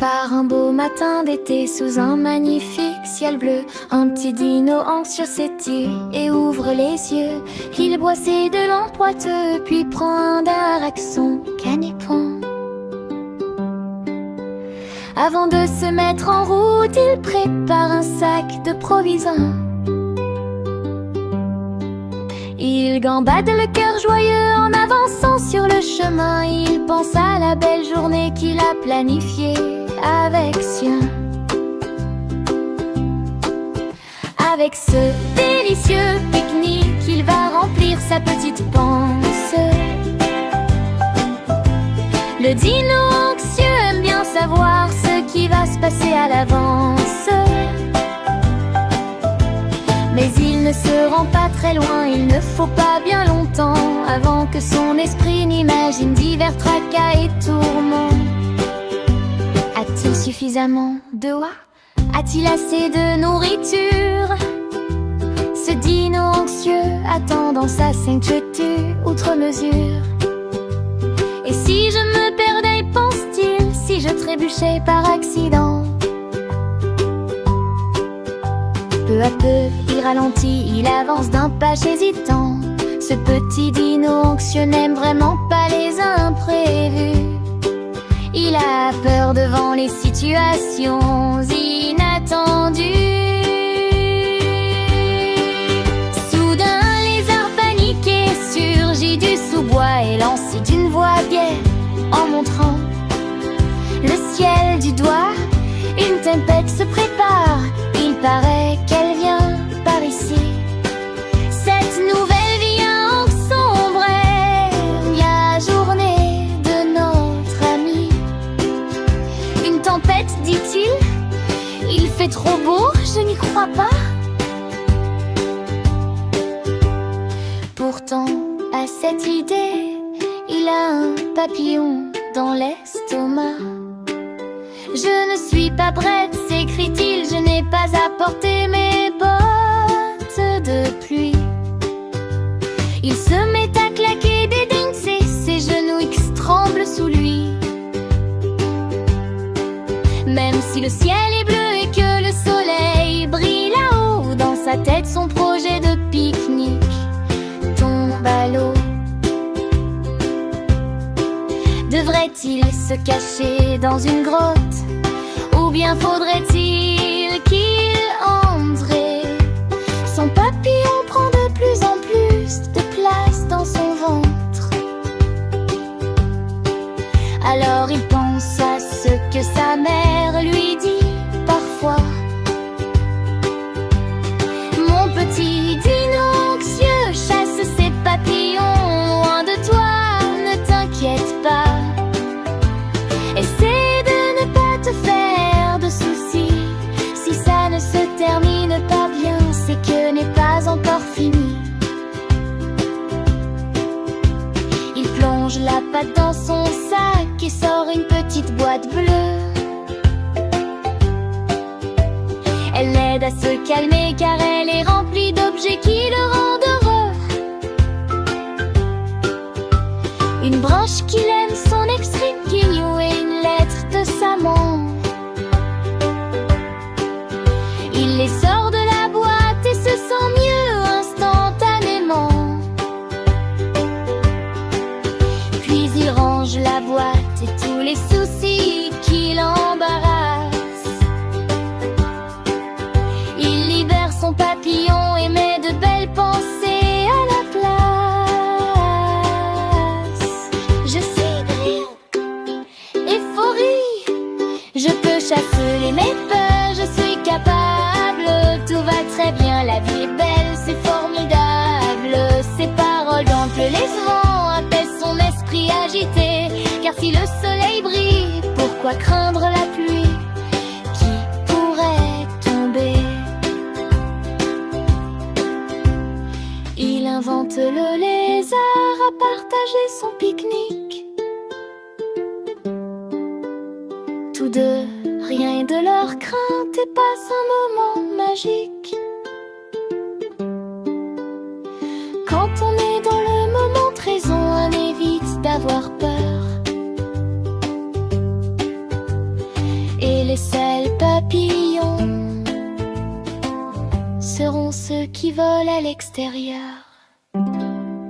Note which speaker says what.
Speaker 1: Par un beau matin d'été, sous un magnifique ciel bleu, un petit dino anxieux s'étire et ouvre les yeux. Il boit ses de l'empoiteux, puis prend un d'arac son canipon. Avant de se mettre en route, il prépare un sac de provisions. Il gambade le cœur joyeux en avançant sur le chemin. Il pense à la belle journée qu'il a planifiée avec sien. Avec ce délicieux pique-nique, il va remplir sa petite panse. Le dino anxieux aime bien savoir ce qui va se passer à l'avance. Mais il ne se rend pas très loin, il ne faut pas bien longtemps avant que son esprit n'imagine divers tracas et tourments. A-t-il suffisamment de oies? A-t-il assez de nourriture? Ce dino anxieux attend dans sa ceinture outre mesure. Et si je me perdais, pense-t-il, si je trébuchais par accident? Peu à peu, il ralentit, il avance d'un pas hésitant. Ce petit dino anxieux n'aime vraiment pas les imprévus. Il a peur devant les situations inattendues. Soudain, lézard paniqué surgit du sous-bois et lance d'une voix gaie en montrant le ciel du doigt. Une tempête se prépare, il paraît qu'elle vient par ici. Cette nouvelle vient ensombrer la journée de notre ami. Une tempête, dit-il? Il fait trop beau, je n'y crois pas. Pourtant, à cette idée, il a un papillon dans l'estomac. Je ne suis pas prête, s'écrie-t-il, je n'ai pas apporté mes bottes de pluie. Il se met à claquer des dingues, ses genoux X tremblent sous lui. Même si le ciel est bleu et que le soleil brille là-haut, dans sa tête son projet de pique-nique tombe à l'eau. Devrait-il se cacher dans une grotte? Ou bien faudrait-il qu'il entre? Son papillon prend de plus en plus de place dans son ventre. Alors il pense à ce que sa mère lui dit parfois. Mon petit dino anxieux chasse ses papillons loin de toi, ne t'inquiète pas. Essaie de ne pas te faire de soucis. Si ça ne se termine pas bien, c'est que n'est pas encore fini. Il plonge la patte dans son sac et sort une petite boîte bleue. Elle l'aide à se calmer car elle est remplie d'objets qui le rendent heureux. Une branche qu'il aime, son extrême guignou et une lettre de sa maman. Il les sort de la boîte et se sent mieux instantanément. Puis il range la boîte et tous les soucis qui l'embarrassent. Il libère son papillon et met de belles pensées à la place. Je suis brille, euphorie, je peux chasser mes peurs, je suis capable. Tout va très bien, la vie est belle, c'est formidable. Ces paroles gantent les vents, apaisent son esprit agité. Car si le soleil brille, pourquoi craindre la pluie qui pourrait tomber? Il invente le lézard à partager son pique-nique. Tous deux, rien de leur crainte et passent un moment magique. Quand on est dans le moment présent, on évite d'avoir peur. les seuls papillons seront ceux qui volent à l'extérieur.